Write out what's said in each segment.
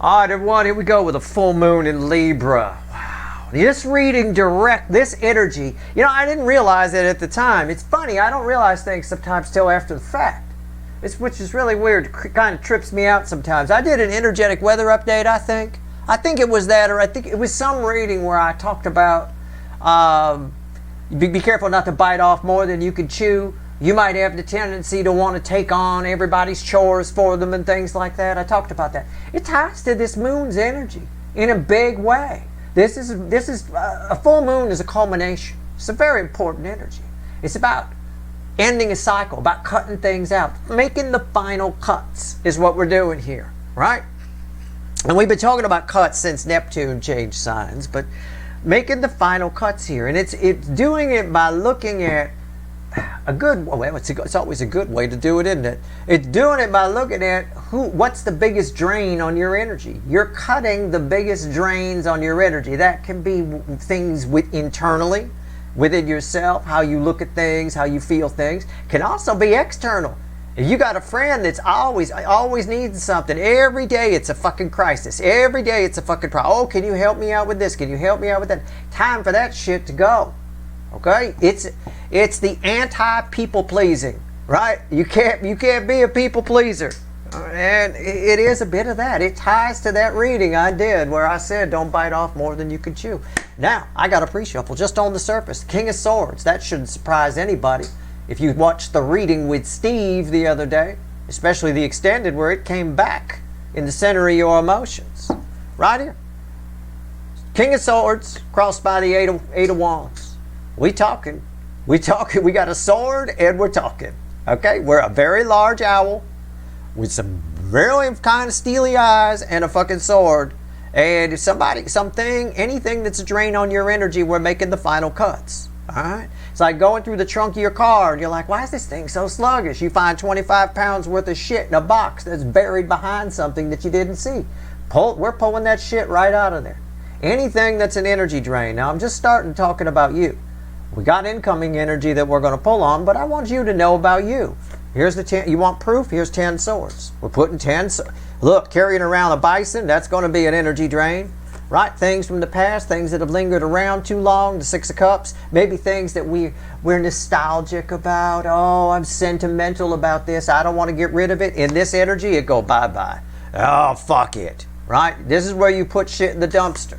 All right, everyone, here we go with a full moon in Libra. Wow. This reading this energy, you know, I didn't realize it at the time. It's funny, I don't realize things sometimes till after the fact. Which is really weird. It kind of trips me out sometimes. I did an energetic weather update, I think. I think it was that, or I think it was some reading where I talked about be careful not to bite off more than you can chew. You might have the tendency to want to take on everybody's chores for them and things like that. I talked about that. It ties to this moon's energy in a big way. This is a full moon is a culmination. It's a very important energy. It's about ending a cycle, about cutting things out. Making the final cuts is what we're doing here, right? And we've been talking about cuts since Neptune changed signs, but making the final cuts here. And it's doing it by looking at a good, well, it's always a good way to do it, isn't it? It's doing it by looking at what's the biggest drain on your energy. You're cutting the biggest drains on your energy. That can be things internally, within yourself, how you look at things, how you feel things. Can also be external. If you got a friend that's always needs something, every day it's a fucking crisis. Every day it's a fucking problem. Oh, can you help me out with this? Can you help me out with that? Time for that shit to go. Okay? It's the anti-people pleasing, right? You can't be a people pleaser. And it is a bit of that. It ties to that reading I did where I said don't bite off more than you can chew. Now, I got a pre-shuffle just on the surface. King of Swords. That shouldn't surprise anybody. If you watched the reading with Steve the other day, especially the extended where it came back in the center of your emotions. Right here. King of Swords crossed by the Eight of Wands. We talking. We got a sword and we're talking. Okay? We're a very large owl with some really kind of steely eyes and a fucking sword. And if anything that's a drain on your energy, we're making the final cuts. Alright? It's like going through the trunk of your car and you're like, why is this thing so sluggish? You find 25 pounds worth of shit in a box that's buried behind something that you didn't see. We're pulling that shit right out of there. Anything that's an energy drain. Now I'm just starting talking about you. We got incoming energy that we're going to pull on, but I want you to know about you. Here's the 10. You want proof? Here's 10 swords. We're putting 10. Look, carrying around a bison, that's going to be an energy drain. Right? Things from the past, things that have lingered around too long, the Six of Cups. Maybe things that we're nostalgic about. Oh, I'm sentimental about this. I don't want to get rid of it. In this energy, it go bye-bye. Oh, fuck it. Right? This is where you put shit in the dumpster.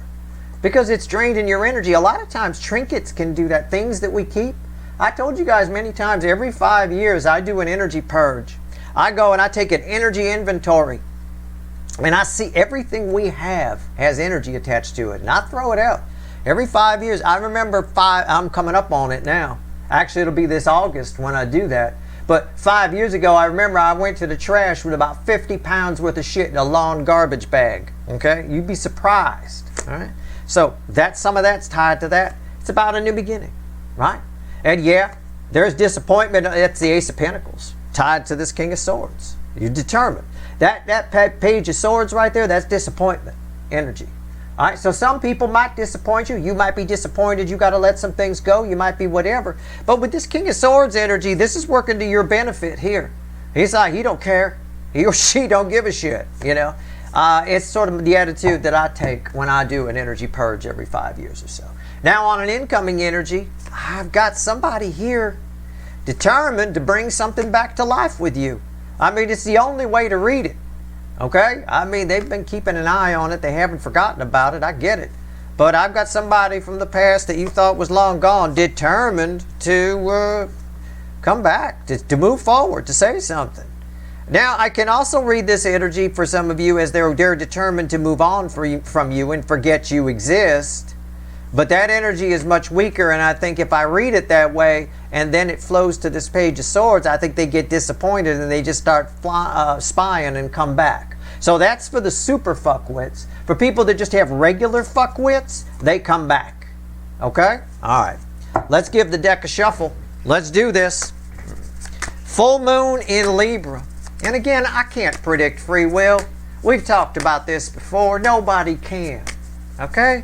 Because it's drained in your energy. A lot of times, trinkets can do that. Things that we keep. I told you guys many times, every 5 years, I do an energy purge. I go and I take an energy inventory. And I see everything we have has energy attached to it. And I throw it out. Every 5 years, I remember I'm coming up on it now. Actually, it'll be this August when I do that. But 5 years ago, I remember I went to the trash with about 50 pounds worth of shit in a lawn garbage bag. Okay? You'd be surprised. All right? So some of that's tied to that. It's about a new beginning. Right? And yeah, there's disappointment. That's the Ace of Pentacles. Tied to this King of Swords. You're determined. That page of swords right there, that's disappointment energy. All right, so some people might disappoint you. You might be disappointed. You got to let some things go. You might be whatever. But with this King of Swords energy, this is working to your benefit here. He's like, he don't care. He or she don't give a shit, you know. It's sort of the attitude that I take when I do an energy purge every 5 years or so. Now on an incoming energy, I've got somebody here determined to bring something back to life with you. I mean, it's the only way to read it. Okay? I mean, they've been keeping an eye on it. They haven't forgotten about it. I get it. But I've got somebody from the past that you thought was long gone determined to come back, to move forward, to say something. Now, I can also read this energy for some of you as they're determined to move on from you and forget you exist. But that energy is much weaker, and I think if I read it that way, and then it flows to this Page of Swords, I think they get disappointed and they just start spying and come back. So that's for the super fuckwits. For people that just have regular fuckwits, they come back. Okay? All right. Let's give the deck a shuffle. Let's do this. Full moon in Libra. And again, I can't predict free will. We've talked about this before. Nobody can. Okay?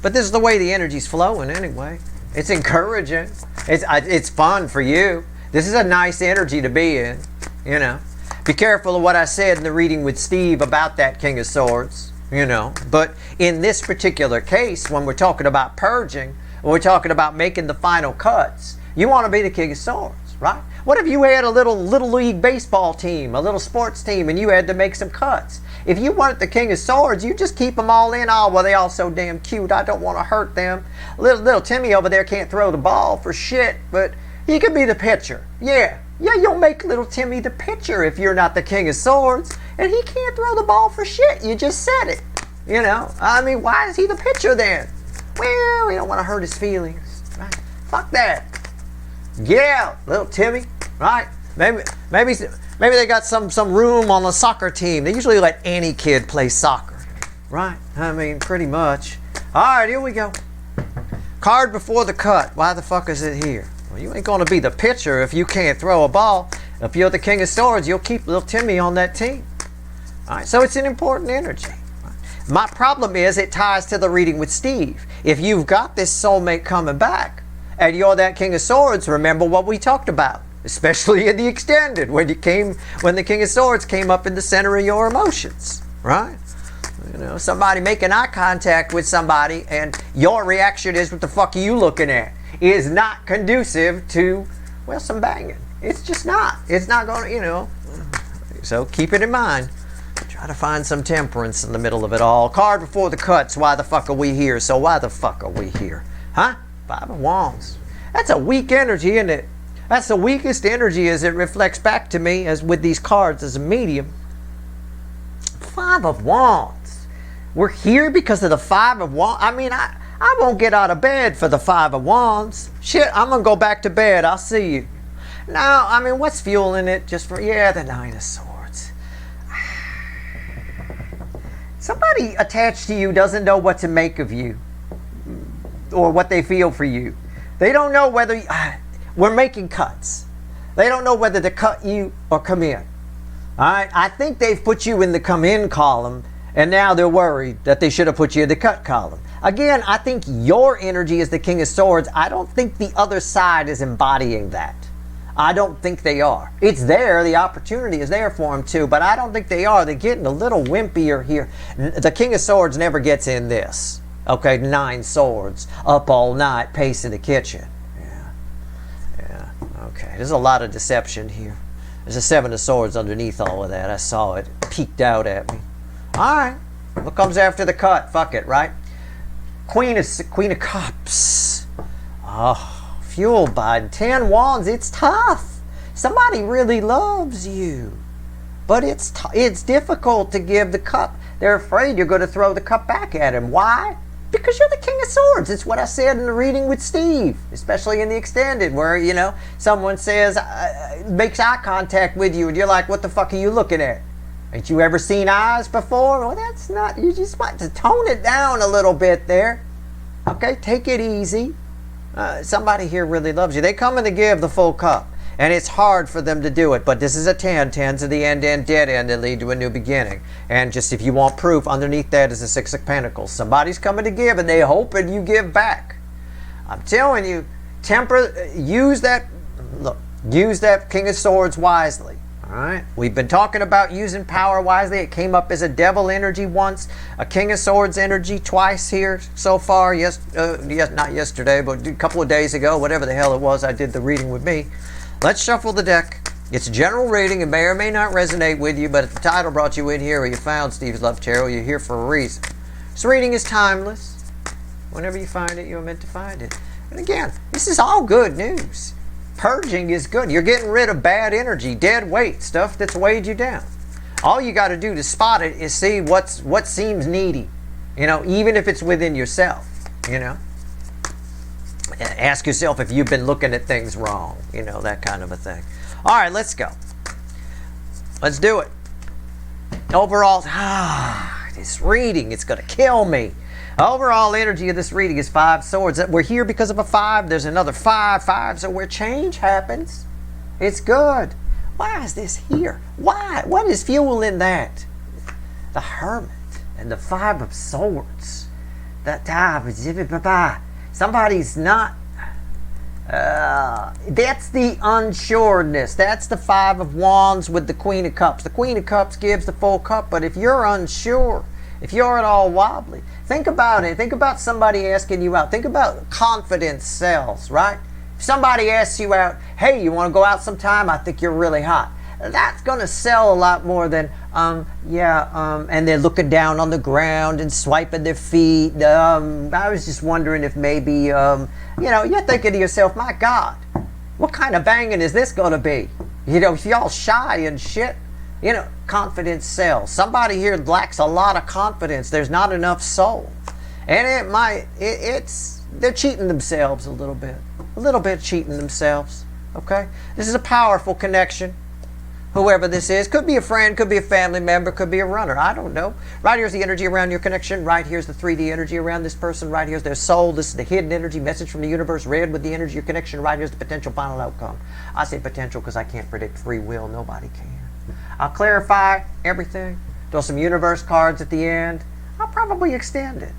But this is the way the energy's flowing anyway. It's encouraging. It's fun for you. This is a nice energy to be in, you know. Be careful of what I said in the reading with Steve about that King of Swords, you know. But in this particular case, when we're talking about purging, when we're talking about making the final cuts, you want to be the King of Swords, right? What if you had a little league baseball team, a little sports team, and you had to make some cuts? If you weren't the King of Swords, you just keep them all in. Oh, well, they all so damn cute. I don't want to hurt them. Little Timmy over there can't throw the ball for shit, but he could be the pitcher. Yeah, you'll make little Timmy the pitcher if you're not the King of Swords. And he can't throw the ball for shit. You just said it. You know, I mean, why is he the pitcher then? Well, we don't want to hurt his feelings. Right? Fuck that. Get out, little Timmy. Right? Maybe they got some room on the soccer team. They usually let any kid play soccer. Right? I mean, pretty much. All right, here we go. Card before the cut. Why the fuck is it here? Well, you ain't going to be the pitcher if you can't throw a ball. If you're the King of Swords, you'll keep little Timmy on that team. All right, so it's an important energy. My problem is it ties to the reading with Steve. If you've got this soulmate coming back and you're that King of Swords, remember what we talked about, especially in the extended, when the King of Swords came up in the center of your emotions, right? You know, somebody making eye contact with somebody and your reaction is, what the fuck are you looking at? Is not conducive to, well, some banging. It's just not. It's not going to, you know. So keep it in mind. Try to find some temperance in the middle of it all. Card before the cuts. Why the fuck are we here? So why the fuck are we here? Huh? Five of Wands. That's a weak energy, isn't it? That's the weakest energy as it reflects back to me as with these cards as a medium. Five of Wands. We're here because of the Five of Wands. I mean, I won't get out of bed for the Five of Wands. Shit, I'm going to go back to bed. I'll see you. Now, I mean, what's fueling it? Just for, yeah, the Nine of Swords. Somebody attached to you doesn't know what to make of you or what they feel for you. They don't know whether we're making cuts. They don't know whether to cut you or come in. All right? I think they've put you in the come in column, and now they're worried that they should have put you in the cut column. Again, I think your energy is the King of Swords. I don't think the other side is embodying that. I don't think they are. It's there. The opportunity is there for them too, but I don't think they are. They're getting a little wimpier here. The King of Swords never gets in this. Okay, 9 swords, up all night, pacing the kitchen. Yeah. Okay, there's a lot of deception here. There's a 7 of Swords underneath all of that. I saw it. It peeked out at me. All right. What comes after the cut? Fuck it, right? Queen of Cups. Oh. Fueled by 10 Wands. It's tough. Somebody really loves you, but it's difficult to give the cup. They're afraid you're going to throw the cup back at him. Why? Because you're the King of Swords. It's what I said in the reading with Steve, especially in the extended, where, you know, someone says, makes eye contact with you, and you're like, what the fuck are you looking at? Ain't you ever seen eyes before? Well, that's not, you just want to tone it down a little bit there. Okay, take it easy. Somebody here really loves you. They come in to give the full cup, and it's hard for them to do it, but this is a 10. 10's of the end, dead end that lead to a new beginning. And just if you want proof, underneath that is the 6 of Pentacles. Somebody's coming to give, and they hoping you give back. I'm telling you, use that King of Swords wisely. All right, we've been talking about using power wisely. It came up as a devil energy once, a King of Swords energy twice here so far. Not yesterday, but a couple of days ago, whatever the hell it was, I did the reading with me. Let's shuffle the deck. It's a general reading. It may or may not resonate with you, but if the title brought you in here, or you found Steve's Love Tarot, you're here for a reason. This reading is timeless. Whenever you find it, you're meant to find it. And again, this is all good news. Purging is good. You're getting rid of bad energy, dead weight, stuff that's weighed you down. All you got to do to spot it is see what seems needy, you know, even if it's within yourself, you know. Ask yourself if you've been looking at things wrong, you know, that kind of a thing. All right, let's go. Let's do it. Overall, this reading, it's going to kill me. Overall energy of this reading is 5 swords. We're here because of a 5. There's another 5. So where change happens, it's good. Why is this here? Why? What is fueling that? The Hermit and the 5 of Swords. Somebody's not That's the unsureness. That's the Five of Wands with the Queen of Cups. The Queen of Cups gives the full cup, but if you're unsure, if you're at all wobbly, think about it. Think about somebody asking you out. Think about confidence sells, right? If somebody asks you out, hey, you want to go out sometime? I think you're really hot. That's going to sell a lot more than, and they're looking down on the ground and swiping their feet. I was just wondering if maybe, you're thinking to yourself, my God, what kind of banging is this going to be? If y'all shy and shit, confidence sells. Somebody here lacks a lot of confidence. There's not enough soul. And they're cheating themselves a little bit cheating themselves, okay? This is a powerful connection. Whoever this is, could be a friend, could be a family member, could be a runner. I don't know. Right here's the energy around your connection. Right here's the 3D energy around this person. Right here's their soul. This is the hidden energy, message from the universe. Red with the energy of your connection. Right here's the potential final outcome. I say potential because I can't predict free will. Nobody can. I'll clarify everything. Throw some universe cards at the end. I'll probably extend it.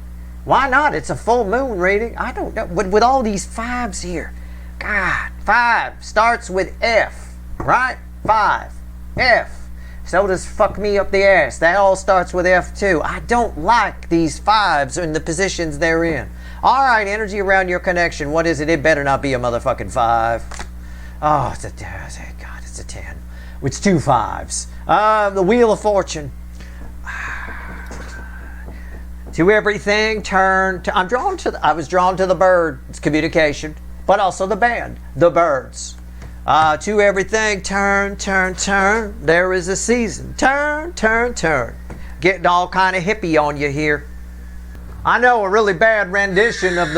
Why not? It's a full moon reading. I don't know. But with all these fives here, God, 5 starts with F, right? 5. F. So does fuck me up the ass. That all starts with F too. I don't like these 5s in the positions they're in. Alright, energy around your connection. What is it? It better not be a motherfucking 5. Oh, it's a 10. God, it's a 10. It's 2 5s. The Wheel of Fortune. To everything, turn. I was drawn to the bird. It's communication. But also the band. The birds. To everything, turn, turn, turn. There is a season. Turn, turn, turn. Getting all kind of hippie on you here. I know a really bad rendition of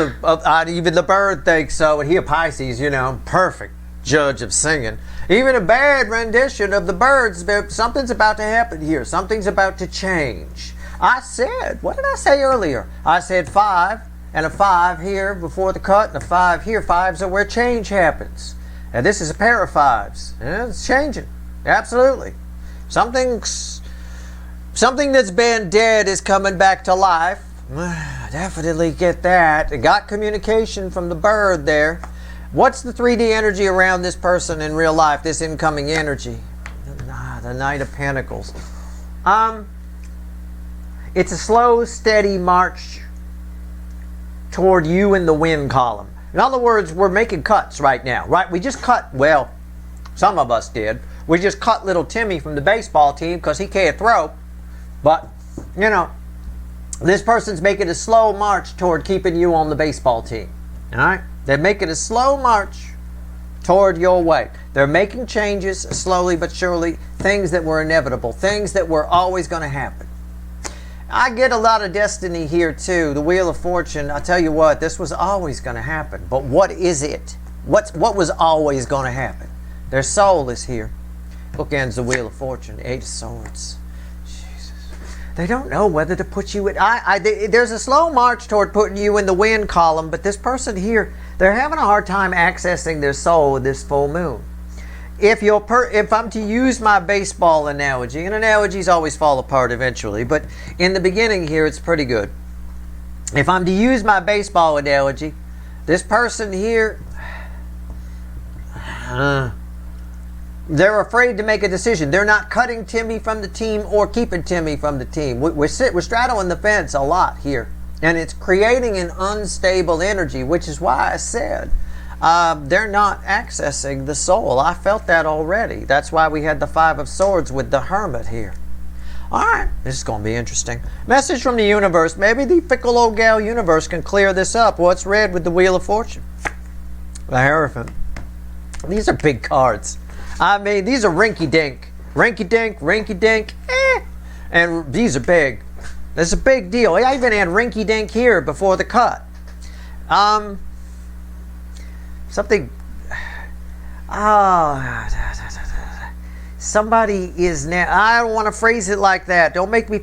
even the bird thinks so, and he a Pisces, perfect judge of singing. Even a bad rendition of the birds, something's about to happen here. Something's about to change. What did I say earlier? I said 5, and a 5 here before the cut, and a 5 here. 5s are where change happens. And this is a pair of 5s. Yeah, it's changing. Absolutely. Something that's been dead is coming back to life. Definitely get that. I got communication from the bird there. What's the 3D energy around this person in real life, this incoming energy? The Knight of Pentacles. It's a slow, steady march toward you in the win column. In other words, we're making cuts right now, right? We just cut, well, some of us did. We just cut little Timmy from the baseball team because he can't throw. But, this person's making a slow march toward keeping you on the baseball team. All right? They're making a slow march toward your way. They're making changes slowly but surely, things that were inevitable, things that were always going to happen. I get a lot of destiny here too. The Wheel of Fortune, I'll tell you what, this was always going to happen. But what is it? What was always going to happen? Their soul is here. Bookends the Wheel of Fortune, 8 of Swords. Jesus. They don't know whether to put you in. There's a slow march toward putting you in the win column, but this person here, they're having a hard time accessing their soul with this full moon. If I'm to use my baseball analogy, and analogies always fall apart eventually, but in the beginning here it's pretty good. If I'm to use my baseball analogy, this person here, they're afraid to make a decision. They're not cutting Timmy from the team or keeping Timmy from the team. We're straddling the fence a lot here, and it's creating an unstable energy, which is why I said they're not accessing the soul. I felt that already. That's why we had the 5 of Swords with the Hermit here. Alright, this is going to be interesting. Message from the universe. Maybe the fickle old gal universe can clear this up. What's red with the Wheel of Fortune? The Hierophant. These are big cards. I mean, these are rinky-dink. Rinky-dink, rinky-dink, and these are big. This is a big deal. I even had rinky-dink here before the cut. Something, somebody is now, I don't want to phrase it like that. Don't make me,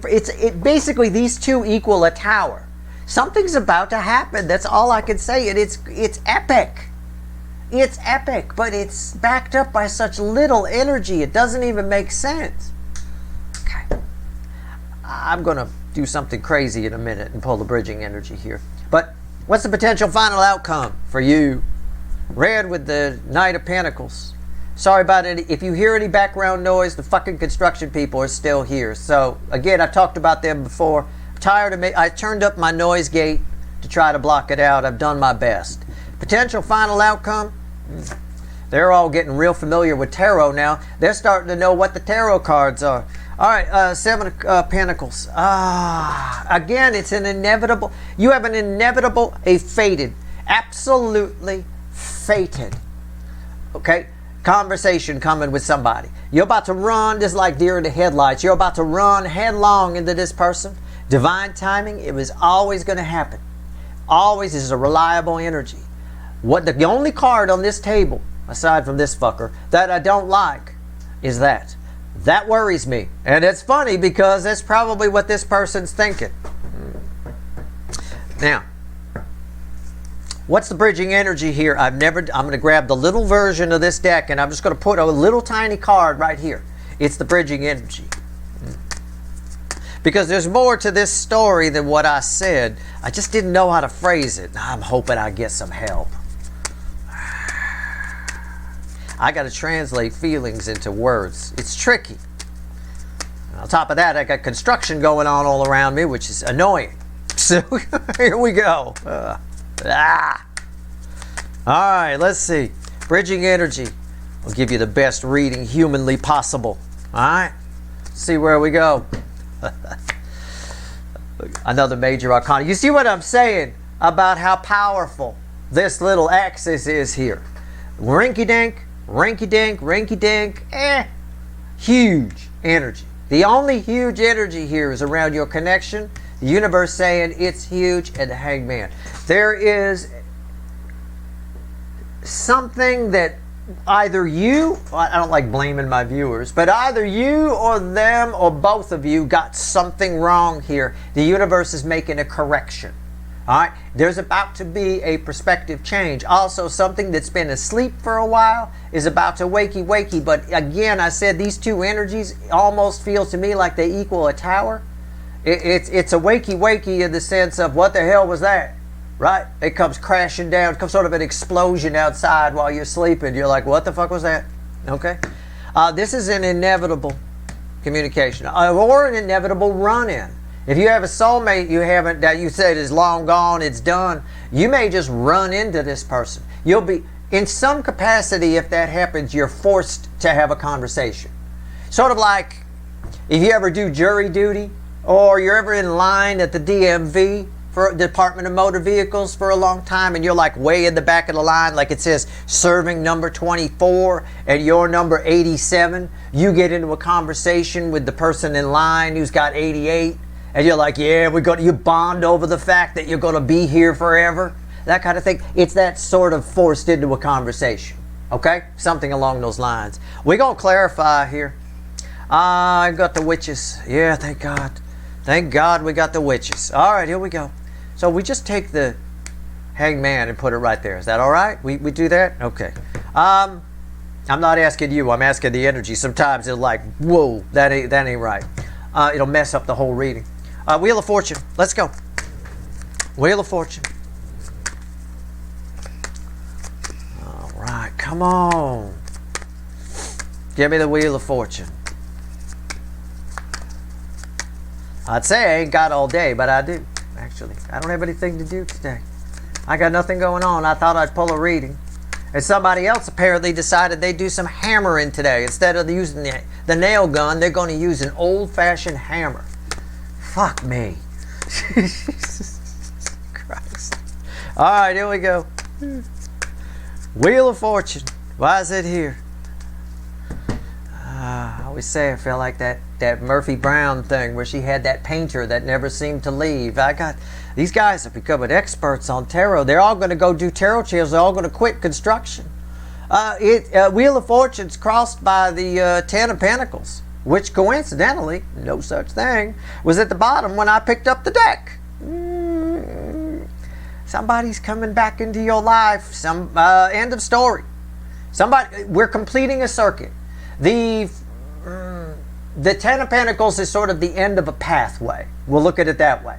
basically these two equal a tower. Something's about to happen. That's all I can say. And it's epic. It's epic, but it's backed up by such little energy. It doesn't even make sense. Okay. I'm going to do something crazy in a minute and pull the bridging energy here. But what's the potential final outcome for you? Red with the Knight of Pentacles. Sorry about it. If you hear any background noise, the fucking construction people are still here. So, again, I've talked about them before. Tired of I turned up my noise gate to try to block it out. I've done my best. Potential final outcome? They're all getting real familiar with tarot now. They're starting to know what the tarot cards are. All right, Seven of Pentacles. Again, it's an inevitable. You have an inevitable, a fated, absolutely fated, okay, conversation coming with somebody. You're about to run, just like deer in the headlights. You're about to run headlong into this person. Divine timing, it was always going to happen. Always is a reliable energy. What the only card on this table, aside from this fucker, that I don't like is that. That worries me. And it's funny because that's probably what this person's thinking. Now, what's the bridging energy here? I'm going to grab the little version of this deck and I'm just going to put a little tiny card right here. It's the bridging energy. Because there's more to this story than what I said. I just didn't know how to phrase it. I'm hoping I get some help. I got to translate feelings into words. It's tricky. On top of that, I got construction going on all around me, which is annoying. So here we go. All right, let's see. Bridging energy. I'll give you the best reading humanly possible. All right, see where we go. Another major arcana. You see what I'm saying about how powerful this little axis is here? Rinky-dink, rinky-dink, rinky-dink. Huge energy. The only huge energy here is around your connection. The universe saying it's huge, and the Hangman. There is something that either you, I don't like blaming my viewers, but either you or them or both of you got something wrong here. The universe is making a correction. All right, there's about to be a perspective change. Also, something that's been asleep for a while is about to wakey. But again, I said these two energies almost feel to me like they equal a tower. It's a wakey in the sense of what the hell was that? Right? It comes crashing down, comes sort of an explosion outside while you're sleeping. You're like, what the fuck was that? Okay. This is an inevitable communication or an inevitable run-in. If you have a soulmate you haven't, that you said is long gone, it's done, you may just run into this person. You'll be, in some capacity, if that happens, you're forced to have a conversation. Sort of like if you ever do jury duty or you're ever in line at the DMV for Department of Motor Vehicles for a long time and you're like way in the back of the line, like it says serving number 24 and you're number 87. You get into a conversation with the person in line who's got 88 and you're like, yeah, you bond over the fact that you're going to be here forever. That kind of thing. It's that sort of forced into a conversation. Okay? Something along those lines. We're going to clarify here. I got the witches. Yeah, thank God. Thank God we got the witches. All right, here we go. So we just take the Hangman and put it right there. Is that all right? We do that? Okay. I'm not asking you. I'm asking the energy. Sometimes it's like, whoa, that ain't right. It'll mess up the whole reading. Wheel of Fortune. Let's go. Wheel of Fortune. All right, come on. Give me the Wheel of Fortune. I'd say I ain't got all day, but I do, actually. I don't have anything to do today. I got nothing going on. I thought I'd pull a reading. And somebody else apparently decided they'd do some hammering today. Instead of using the nail gun, they're going to use an old-fashioned hammer. Fuck me. Jesus Christ. All right, here we go. Wheel of Fortune. Why is it here? I always say I feel like that Murphy Brown thing where she had that painter that never seemed to leave. These guys are becoming experts on tarot. They're all going to go do tarot chairs. They're all going to quit construction. Wheel of Fortune's crossed by the Ten of Pentacles, which coincidentally, no such thing, was at the bottom when I picked up the deck. Somebody's coming back into your life. End of story. We're completing a circuit. The Ten of Pentacles is sort of the end of a pathway. We'll look at it that way.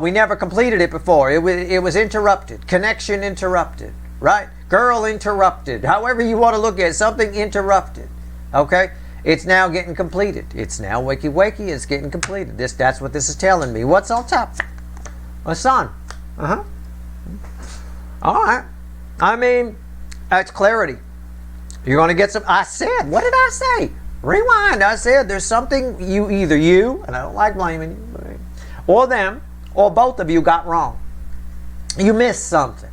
We never completed it before. It was interrupted. Connection interrupted. right? Girl interrupted. However you want to look at it, something interrupted. Okay? It's now getting completed. It's now wakey wakey. It's getting completed. That's what this is telling me. What's on top? A sun. Uh-huh. All right. I mean, that's clarity. You're going to get some. I said, what did I say? Rewind. I said there's something either you, and I don't like blaming you, or them, or both of you got wrong. You missed something.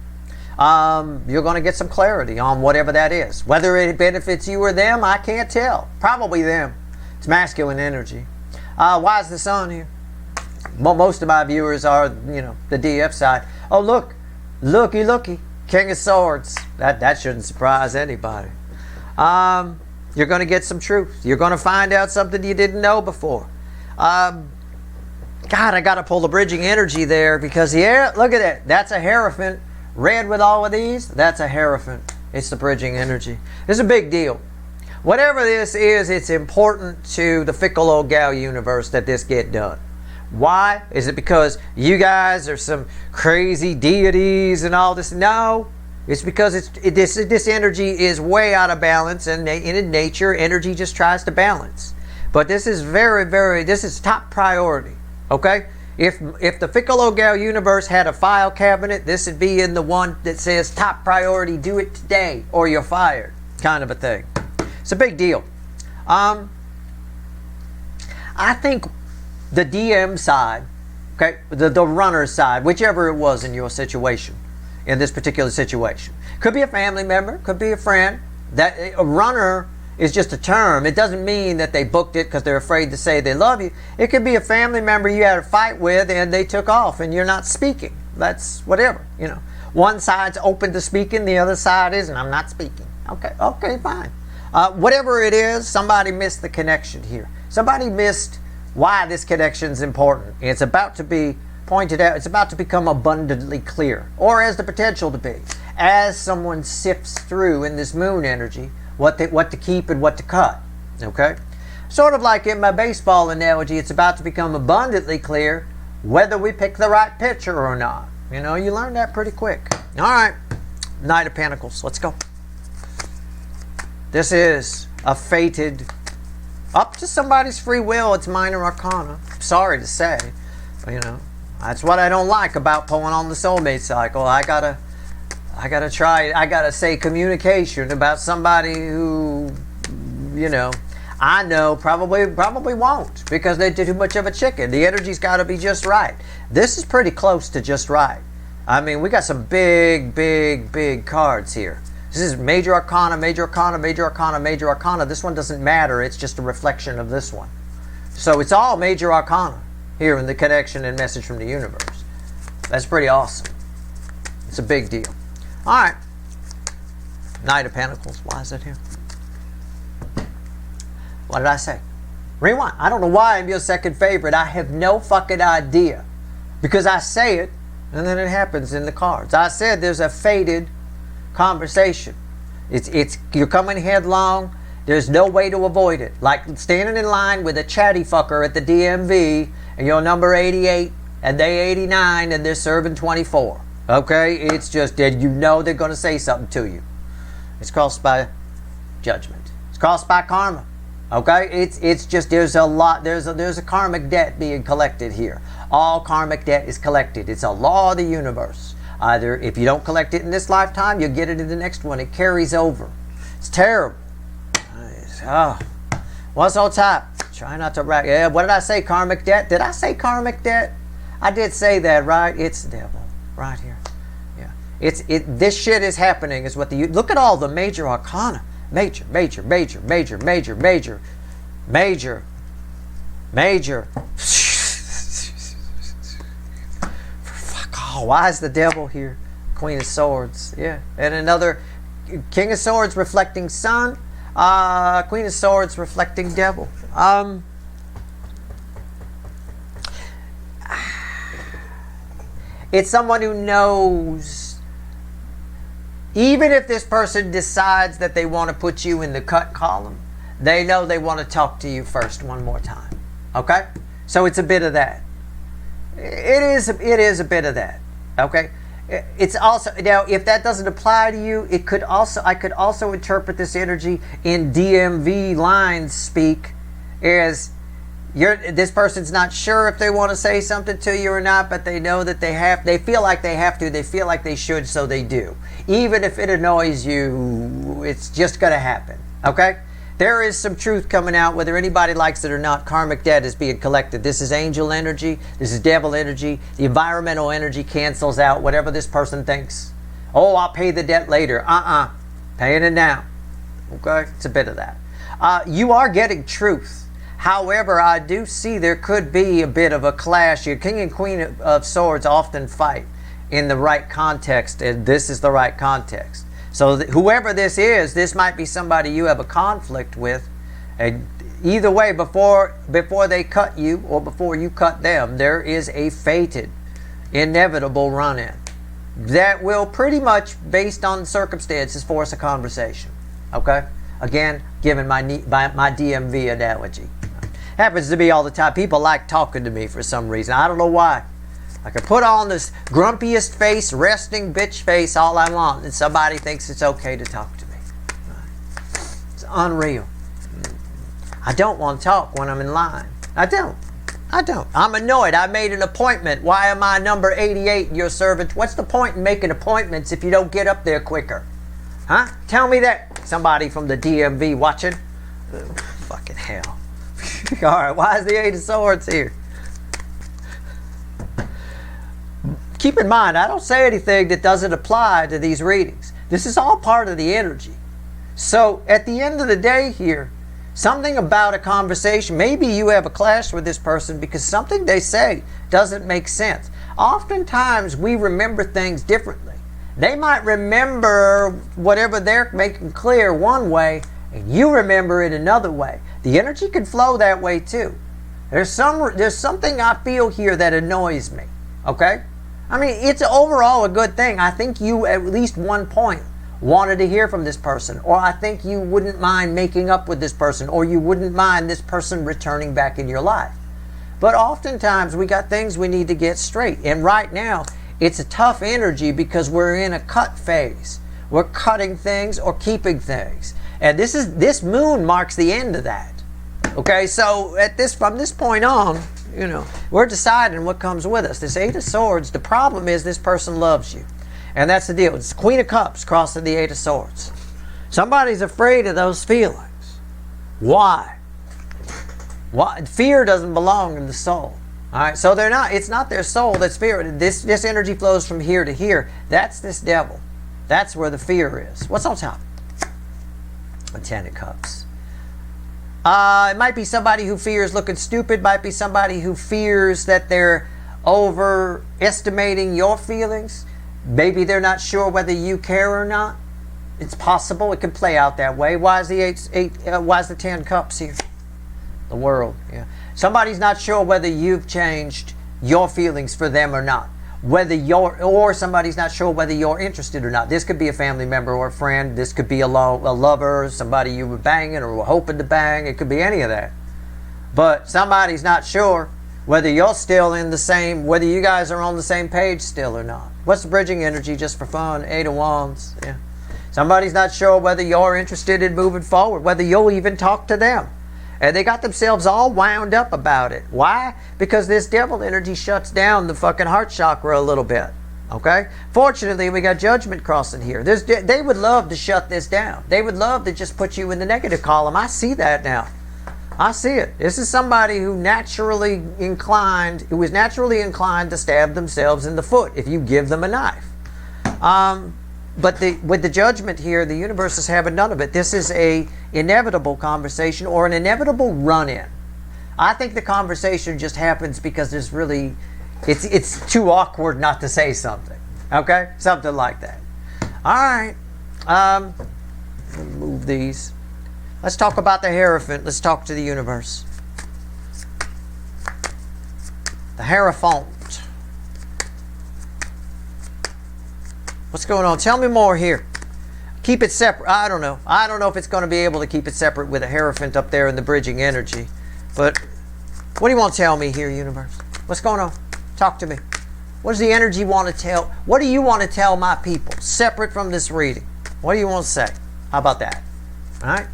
You're going to get some clarity on whatever that is. Whether it benefits you or them, I can't tell. Probably them. It's masculine energy. Why is the sun here? Most of my viewers are, the DF side. Oh, look. Looky. King of Swords. That shouldn't surprise anybody. You're going to get some truth. You're going to find out something you didn't know before. God, I got to pull the bridging energy there because, yeah, look at that. That's a Hierophant. Red with all of these, that's a Hierophant. It's the bridging energy. It's a big deal. Whatever this is, it's important to the fickle old gal universe that this get done. Why? Is it because you guys are some crazy deities and all this? No. It's because this energy is way out of balance, and in nature, energy just tries to balance. But this is this is top priority. Okay? If the fickle old gal universe had a file cabinet, this would be in the one that says top priority, do it today or you're fired, kind of a thing. It's a big deal. I think the DM side, okay, the runner side, whichever it was in your situation, in this particular situation, could be a family member, could be a friend. That a runner is just a term. It doesn't mean that they booked it because they're afraid to say they love you. It could be a family member you had a fight with and they took off and you're not speaking. That's whatever, One side's open to speaking, the other side isn't. I'm not speaking. Okay, fine. Whatever it is, somebody missed the connection here. Somebody missed why this connection is important. It's about to be pointed out. It's about to become abundantly clear, or has the potential to be, as someone sifts through in this moon energy what to keep and what to cut. Okay? Sort of like in my baseball analogy, it's about to become abundantly clear whether we pick the right pitcher or not. You learn that pretty quick. All right. Knight of Pentacles. Let's go. This is a fated, up to somebody's free will. It's minor arcana. Sorry to say. That's what I don't like about pulling on the soulmate cycle. I gotta say communication about somebody who, I know probably won't because they did too much of a chicken. The energy's got to be just right. This is pretty close to just right. I mean, we got some big cards here. This is major arcana, major arcana, major arcana, major arcana. This one doesn't matter. It's just a reflection of this one. So it's all major arcana here in the connection and message from the universe. That's pretty awesome. It's a big deal. All right. Knight of Pentacles. Why is it here? What did I say? Rewind. I don't know why I'm your second favorite. I have no fucking idea. Because I say it, and then it happens in the cards. I said there's a fated conversation. You're coming headlong. There's no way to avoid it. Like standing in line with a chatty fucker at the DMV, and you're number 88, and they 89, and they're serving 24. Okay? It's just that they're going to say something to you. It's crossed by judgment. It's crossed by karma. Okay? It's just there's a karmic debt being collected here. All karmic debt is collected. It's a law of the universe. Either if you don't collect it in this lifetime, you'll get it in the next one. It carries over. It's terrible. What's on top? Try not to rack. Yeah, what did I say? Karmic debt? Did I say karmic debt? I did say that, right? It's the devil right here. Yeah. This shit is happening is what look at all the major arcana. Major. Fuck all. Why is the devil here? Queen of Swords. Yeah. And another King of Swords reflecting sun. Queen of Swords reflecting devil. It's someone who knows, even if this person decides that they want to put you in the cut column, they know they want to talk to you first one more time. Okay? So it's a bit of that. It is a bit of that. Okay? It's also, now if that doesn't apply to you, it could also, I could also interpret this energy in DMV lines speak as this person's not sure if they want to say something to you or not, but they know that they feel like they have to, they feel like they should, so they do. Even if it annoys you, it's just going to happen. Okay? There is some truth coming out, whether anybody likes it or not. Karmic debt is being collected. This is angel energy. This is devil energy. The environmental energy cancels out whatever this person thinks. Oh, I'll pay the debt later. Paying it now. Okay? It's a bit of that. You are getting truth. However, I do see there could be a bit of a clash. Your King and Queen of Swords often fight in the right context, and this is the right context. So whoever this is, this might be somebody you have a conflict with. And either way, before they cut you or before you cut them, there is a fated, inevitable run-in that will pretty much, based on circumstances, force a conversation. Okay? Again, given my DMV analogy. Happens to me all the time. People like talking to me for some reason. I don't know why. I can put on this grumpiest face, resting bitch face all I want, and somebody thinks it's okay to talk to me. It's unreal. I don't want to talk when I'm in line. I don't. I'm annoyed. I made an appointment. Why am I number 88 in your servant? What's the point in making appointments if you don't get up there quicker? Huh? Tell me that. Somebody from the DMV watching. Fucking hell. All right, why is the Eight of Swords here? Keep in mind, I don't say anything that doesn't apply to these readings. This is all part of the energy. So at the end of the day here, something about a conversation, maybe you have a clash with this person because something they say doesn't make sense. Oftentimes we remember things differently. They might remember whatever they're making clear one way, and you remember it another way. The energy can flow that way too. There's something I feel here that annoys me. Okay? I mean, it's overall a good thing. I think you, at least one point, wanted to hear from this person. Or I think you wouldn't mind making up with this person. Or you wouldn't mind this person returning back in your life. But oftentimes, we got things we need to get straight. And right now, it's a tough energy because we're in a cut phase. We're cutting things or keeping things. And this moon marks the end of that. Okay, so from this point on, you know, we're deciding what comes with us. This Eight of Swords, the problem is this person loves you. And that's the deal. It's the Queen of Cups crossing the Eight of Swords. Somebody's afraid of those feelings. Why? Fear doesn't belong in the soul. All right, so it's not their soul that's fear. This energy flows from here to here. That's this devil. That's where the fear is. What's on top? A Ten of Cups. It might be somebody who fears looking stupid. Might be somebody who fears that they're overestimating your feelings. Maybe they're not sure whether you care or not. It's possible. It can play out that way. Why is the 10 Cups here? The World. Yeah. Somebody's not sure whether you've changed your feelings for them or not. Or somebody's not sure whether you're interested or not. This could be a family member or a friend. This could be a lover, somebody you were banging or were hoping to bang. It could be any of that. But somebody's not sure whether you're still whether you guys are on the same page still or not. What's the bridging energy, just for fun? Eight of Wands. Yeah. Somebody's not sure whether you're interested in moving forward, whether you'll even talk to them. And they got themselves all wound up about it. Why? Because this devil energy shuts down the fucking heart chakra a little bit. Okay? Fortunately, we got Judgment crossing here. They would love to shut this down. They would love to just put you in the negative column. I see that now. I see it. This is somebody who is naturally inclined to stab themselves in the foot if you give them a knife. But with the Judgment here, the universe is having none of it. This is a inevitable conversation or an inevitable run-in. I think the conversation just happens because it's too awkward not to say something. Okay? Something like that. All right. Move these. Let's talk about the Hierophant. Let's talk to the universe. The Hierophant. What's going on? Tell me more here. Keep it separate. I don't know. I don't know if it's going to be able to keep it separate with a Hierophant up there in the bridging energy. But what do you want to tell me here, universe? What's going on? Talk to me. What does the energy want to tell? What do you want to tell my people, separate from this reading? What do you want to say? How about that? All right?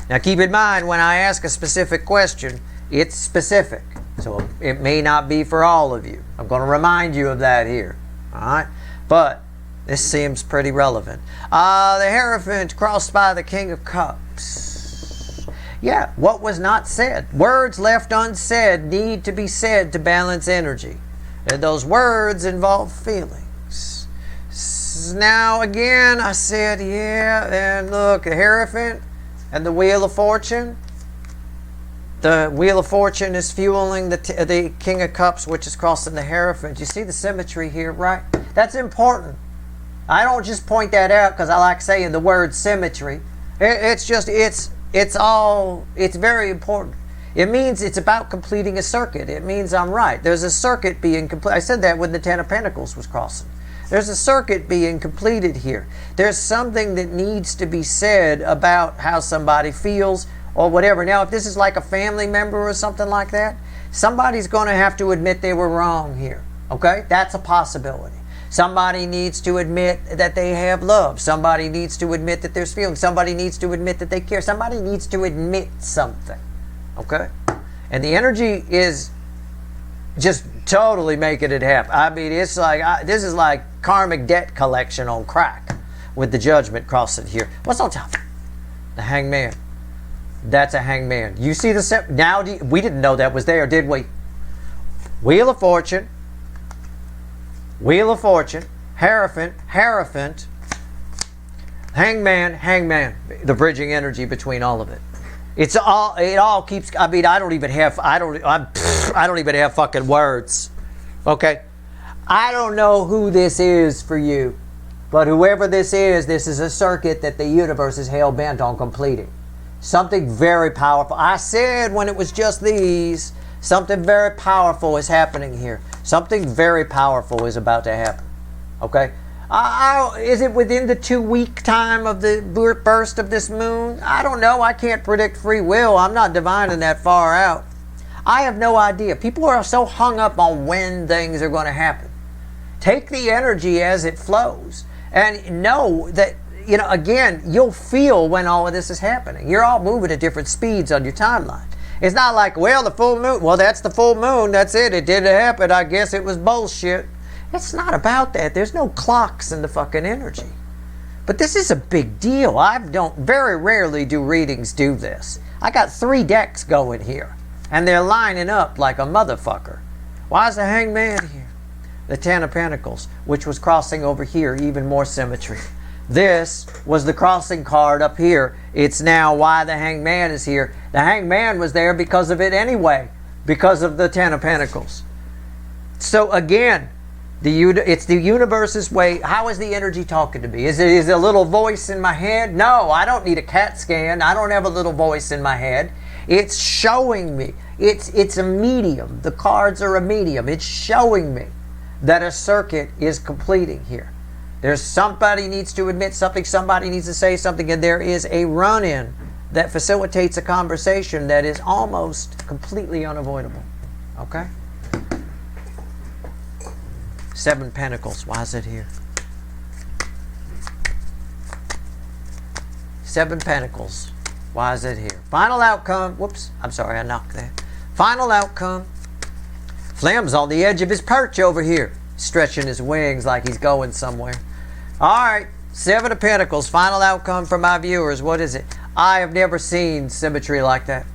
Now keep in mind, when I ask a specific question, it's specific. So it may not be for all of you. I'm going to remind you of that here. All right? But this seems pretty relevant. The Hierophant crossed by the King of Cups. Yeah, what was not said. Words left unsaid need to be said to balance energy. And those words involve feelings. Now again, I said, yeah, and look, the Hierophant and the Wheel of Fortune. The Wheel of Fortune is fueling the King of Cups, which is crossing the Hierophant. You see the symmetry here, right? That's important. I don't just point that out because I like saying the word symmetry. It's very important. It means it's about completing a circuit. It means I'm right. There's a circuit being complete. I said that when the Ten of Pentacles was crossing. There's a circuit being completed here. There's something that needs to be said about how somebody feels or whatever. Now, if this is like a family member or something like that, somebody's going to have to admit they were wrong here. Okay? That's a possibility. Somebody needs to admit that they have love. Somebody needs to admit that there's feelings. Somebody needs to admit that they care. Somebody needs to admit something. Okay? And the energy is just totally making it happen. I mean, it's like, this is like karmic debt collection on crack with the Judgment crossing here. What's on top? The Hangman. That's a Hangman. You see the... Now, we didn't know that was there, did we? Wheel of Fortune. Wheel of Fortune. Hierophant. Hangman. The bridging energy between all of it. It all keeps... I mean, I don't even have fucking words. Okay? I don't know who this is for you. But whoever this is a circuit that the universe is hell-bent on completing. Something very powerful. I said when it was just these, something very powerful is happening here. Something very powerful is about to happen. Okay? Is it within the 2-week time of the burst of this moon? I don't know. I can't predict free will. I'm not divining that far out. I have no idea. People are so hung up on when things are going to happen. Take the energy as it flows. And know that, you know, again, you'll feel when all of this is happening. You're all moving at different speeds on your timeline. It's not like, well, the full moon, well, that's the full moon, that's it, it didn't happen, I guess it was bullshit. It's not about that. There's no clocks in the fucking energy. But this is a big deal. Very rarely do readings do this. I got 3 decks going here, and they're lining up like a motherfucker. Why is the Hangman here? The Ten of Pentacles, which was crossing over here, even more symmetry. This was the crossing card up here. It's now why the Hangman is here. The Hangman was there because of it anyway, because of the Ten of Pentacles. So again, it's the universe's way. How is the energy talking to me? Is it a little voice in my head? No, I don't need a CAT scan. I don't have a little voice in my head. It's showing me. It's a medium. The cards are a medium. It's showing me that a circuit is completing here. There's somebody needs to admit something, somebody needs to say something, and there is a run-in that facilitates a conversation that is almost completely unavoidable. Okay? 7 Pentacles. Why is it here? 7 Pentacles. Why is it here? Final outcome. Whoops. I'm sorry, I knocked that. Final outcome. Flem's on the edge of his perch over here, stretching his wings like he's going somewhere. All right, 7 of Pentacles. Final outcome for my viewers. What is it? I have never seen symmetry like that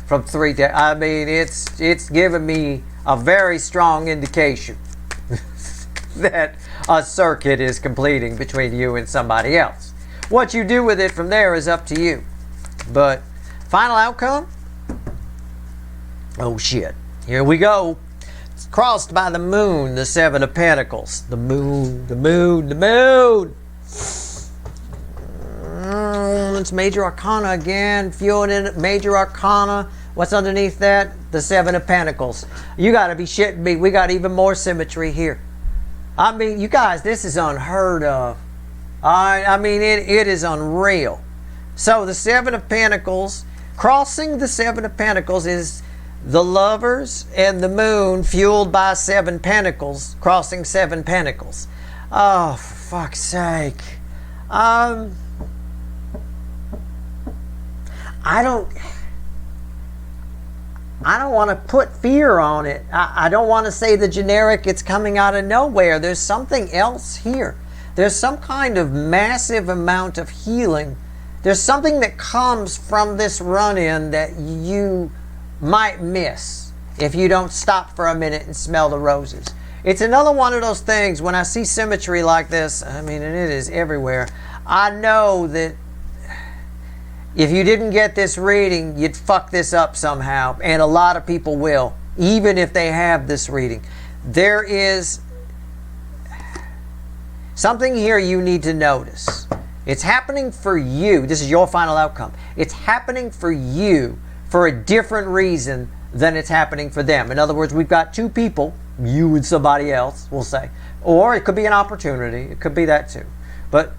from 3 decks. I mean, it's given me a very strong indication that a circuit is completing between you and somebody else. What you do with it from there is up to you. But final outcome? Oh shit. Here we go. It's crossed by the moon, the 7 of Pentacles. The moon. It's Major Arcana again. Fueling in Major Arcana. What's underneath that? The 7 of Pentacles. You gotta be shitting me. We got even more symmetry here. I mean, you guys, this is unheard of. I mean, it is unreal. So the 7 of Pentacles, crossing the 7 of Pentacles is The Lovers and the Moon fueled by 7 pentacles, crossing 7 pentacles. Oh, for fuck's sake. I don't want to put fear on it. I don't want to say the generic, it's coming out of nowhere. There's something else here. There's some kind of massive amount of healing. There's something that comes from this run-in that you might miss if you don't stop for a minute and smell the roses. It's another one of those things, when I see symmetry like this, I mean, and it is everywhere, I know that if you didn't get this reading, you'd fuck this up somehow, and a lot of people will, even if they have this reading. There is something here you need to notice. It's happening for you. This is your final outcome. It's happening for you for a different reason than it's happening for them. In other words, we've got 2 people, you and somebody else, we'll say. Or it could be an opportunity. It could be that too. But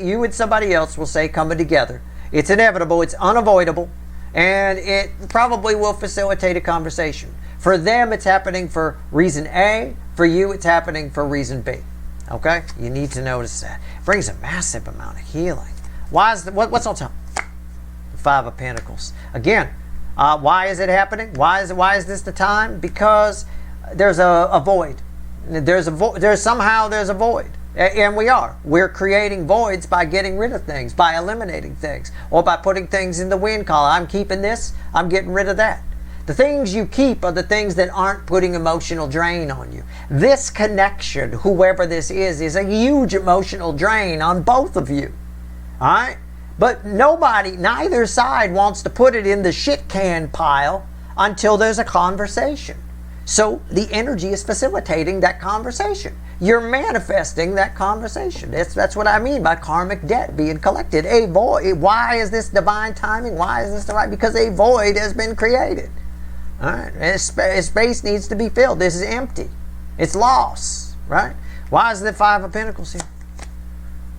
you and somebody else will say coming together. It's inevitable. It's unavoidable. And it probably will facilitate a conversation. For them, it's happening for reason A. For you, it's happening for reason B. Okay? You need to notice that. It brings a massive amount of healing. What's on top? The 5 of Pentacles. Again, why is it happening? Why is this the time? Because there's a void. There's a void. And we're creating voids by getting rid of things, by eliminating things, or by putting things in the win column. I'm keeping this, I'm getting rid of that. The things you keep are the things that aren't putting emotional drain on you. This connection, whoever this is a huge emotional drain on both of you. All right? But neither side wants to put it in the shit can pile until there's a conversation. So the energy is facilitating that conversation. You're manifesting that conversation. That's what I mean by karmic debt being collected. A void. Why is this divine timing? Why is this the right? Because a void has been created. All right, and space needs to be filled. This is empty. It's lost. Right? Why is the 5 of Pentacles here?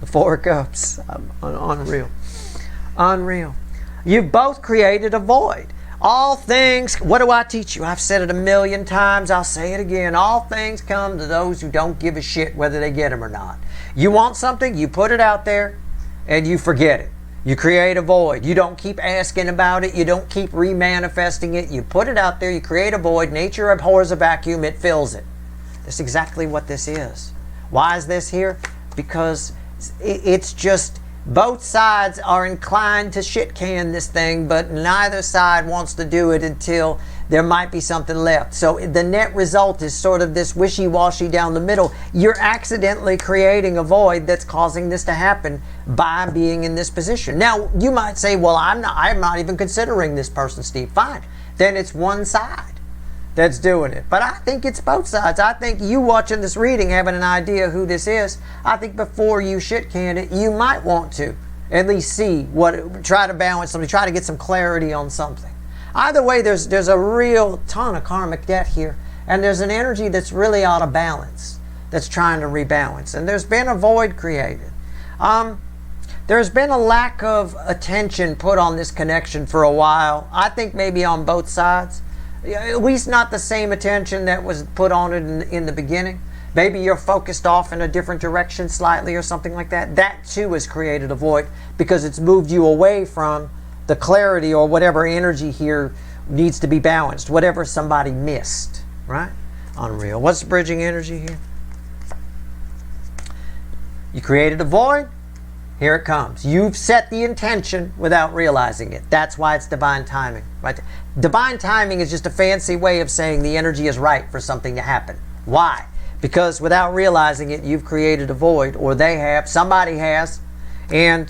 The 4 of Cups. Unreal. Unreal. You've both created a void. All things, what do I teach you? I've said it 1,000,000 times. I'll say it again. All things come to those who don't give a shit whether they get them or not. You want something, you put it out there, and you forget it. You create a void. You don't keep asking about it. You don't keep remanifesting it. You put it out there, you create a void. Nature abhors a vacuum, it fills it. That's exactly what this is. Why is this here? Because it's just... both sides are inclined to shit can this thing, but neither side wants to do it until there might be something left. So the net result is sort of this wishy-washy down the middle. You're accidentally creating a void that's causing this to happen by being in this position. Now, you might say, well, I'm not even considering this person, Steve. Fine. Then it's one side that's doing it. But I think it's both sides. I think you watching this reading, having an idea who this is, I think before you shit can it, you might want to at least see try to balance something, try to get some clarity on something. Either way, there's a real ton of karmic debt here, and there's an energy that's really out of balance that's trying to rebalance, and there's been a void created. There's been a lack of attention put on this connection for a while. I think maybe on both sides. At least not the same attention that was put on it in the beginning. Maybe you're focused off in a different direction slightly or something like that. That too has created a void because it's moved you away from the clarity or whatever energy here needs to be balanced, whatever somebody missed, right? Unreal. What's the bridging energy here? You created a void. Here it comes. You've set the intention without realizing it. That's why it's divine timing. Right? Divine timing is just a fancy way of saying the energy is right for something to happen. Why? Because without realizing it, you've created a void, or they have, somebody has, and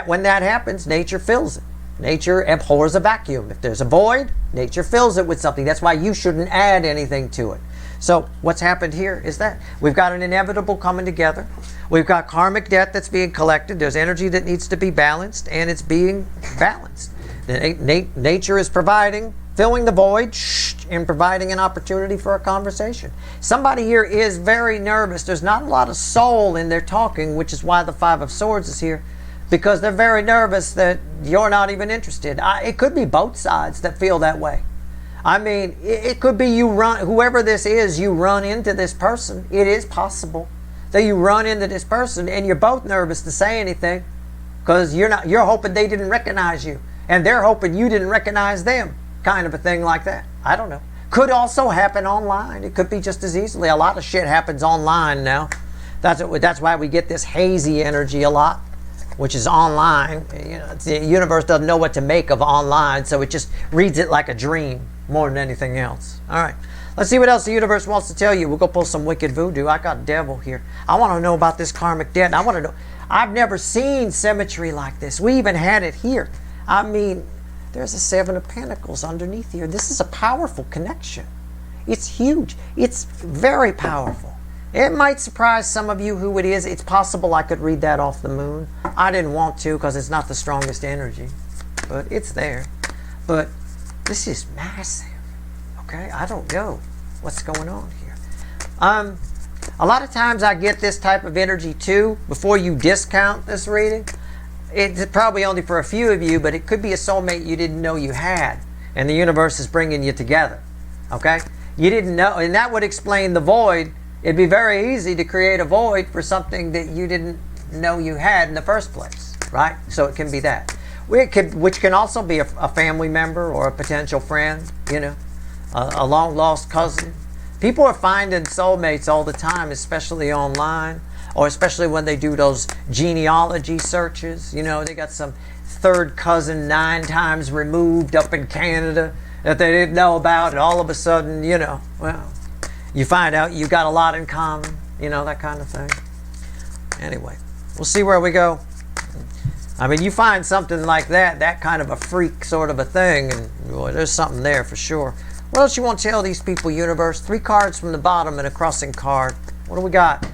when that happens, nature fills it. Nature abhors a vacuum. If there's a void, nature fills it with something. That's why you shouldn't add anything to it. So what's happened here is that we've got an inevitable coming together. We've got karmic debt that's being collected. There's energy that needs to be balanced, and it's being balanced. Nature is filling the void, and providing an opportunity for a conversation. Somebody here is very nervous. There's not a lot of soul in their talking, which is why the 5 of Swords is here, because they're very nervous that you're not even interested. It could be both sides that feel that way. I mean, it could be you run, whoever this is, you run into this person. It is possible that you run into this person and you're both nervous to say anything because you're hoping they didn't recognize you and they're hoping you didn't recognize them, kind of a thing like that. I don't know. Could also happen online. It could be just as easily. A lot of shit happens online now. That's why we get this hazy energy a lot, which is online. You know, the universe doesn't know what to make of online, so it just reads it like a dream more than anything else. All right, let's see what else the universe wants to tell you. We'll go pull some wicked voodoo. I got devil here. I want to know about this karmic debt. I want to know. I've never seen symmetry like this. We even had it here. I mean, there's a 7 of Pentacles underneath here. This is a powerful connection. It's huge. It's very powerful. It might surprise some of you who it is. It's possible I could read that off the moon. I didn't want to because it's not the strongest energy, but it's there. But this is massive. Okay, I don't know what's going on here. A lot of times I get this type of energy too. Before you discount this reading, it's probably only for a few of you, but it could be a soulmate you didn't know you had, and the universe is bringing you together. Okay, you didn't know, and that would explain the void. It'd be very easy to create a void for something that you didn't know you had in the first place, right? So it can be that. Which can also be a family member or a potential friend, you know, a long-lost cousin. People are finding soulmates all the time, especially online, or especially when they do those genealogy searches. You know, they got some third cousin 9 times removed up in Canada that they didn't know about, and all of a sudden, you know, well, you find out you got a lot in common, you know, that kind of thing. Anyway, we'll see where we go. I mean, you find something like that kind of a freak sort of a thing, and boy, there's something there for sure. What else you want to tell these people, universe? 3 cards from the bottom and a crossing card. What do we got?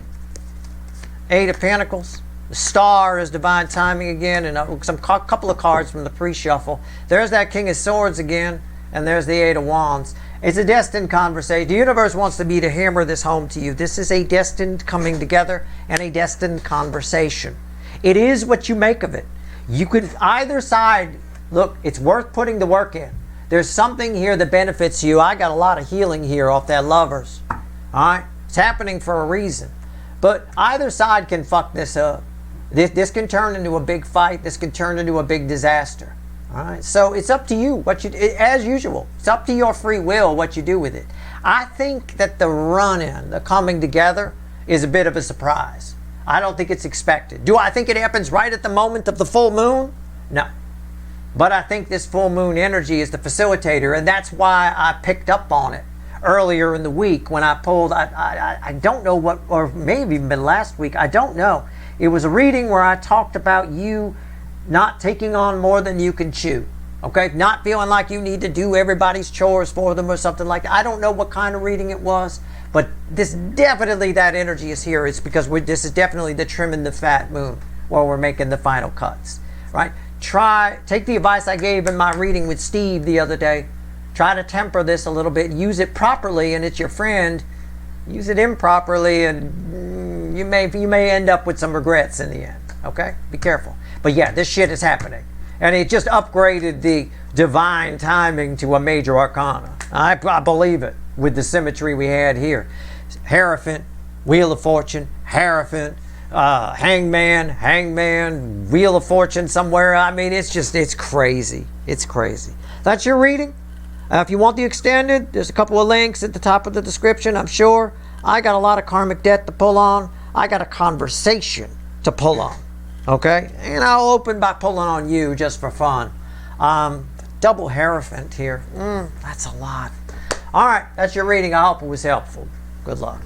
8 of Pentacles. The Star is divine timing again, and some couple of cards from the pre-shuffle. There's that King of Swords again, and there's the 8 of Wands. It's a destined conversation. The universe wants me to hammer this home to you. This is a destined coming together and a destined conversation. It is what you make of it. You could either side, look, it's worth putting the work in. There's something here that benefits you. I got a lot of healing here off that Lovers. All right? It's happening for a reason. But either side can fuck this up. This can turn into a big fight. This can turn into a big disaster. All right? So it's up to you. As usual, it's up to your free will what you do with it. I think that the run-in, the coming together, is a bit of a surprise. I don't think it's expected. Do I think it happens right at the moment of the full moon? No. But I think this full moon energy is the facilitator, and that's why I picked up on it earlier in the week when I pulled, I don't know what, or maybe even been last week, I don't know. It was a reading where I talked about you not taking on more than you can chew. Okay? Not feeling like you need to do everybody's chores for them or something like that. I don't know what kind of reading it was, but this definitely, that energy is here. It's because this is definitely the trimming the fat moon where we're making the final cuts. Right? Take the advice I gave in my reading with Steve the other day. Try to temper this a little bit. Use it properly, and it's your friend. Use it improperly, and you may end up with some regrets in the end. Okay? Be careful. But yeah, this shit is happening. And it just upgraded the divine timing to a major arcana. I believe it with the symmetry we had here. Hierophant, Wheel of Fortune, Hierophant, Hangman, Wheel of Fortune somewhere. I mean, it's crazy. It's crazy. That's your reading. If you want the extended, there's a couple of links at the top of the description, I'm sure. I got a lot of karmic debt to pull on. I got a conversation to pull on. Okay? And I'll open by pulling on you just for fun. Double Hierophant here. That's a lot. All right, that's your reading. I hope it was helpful. Good luck.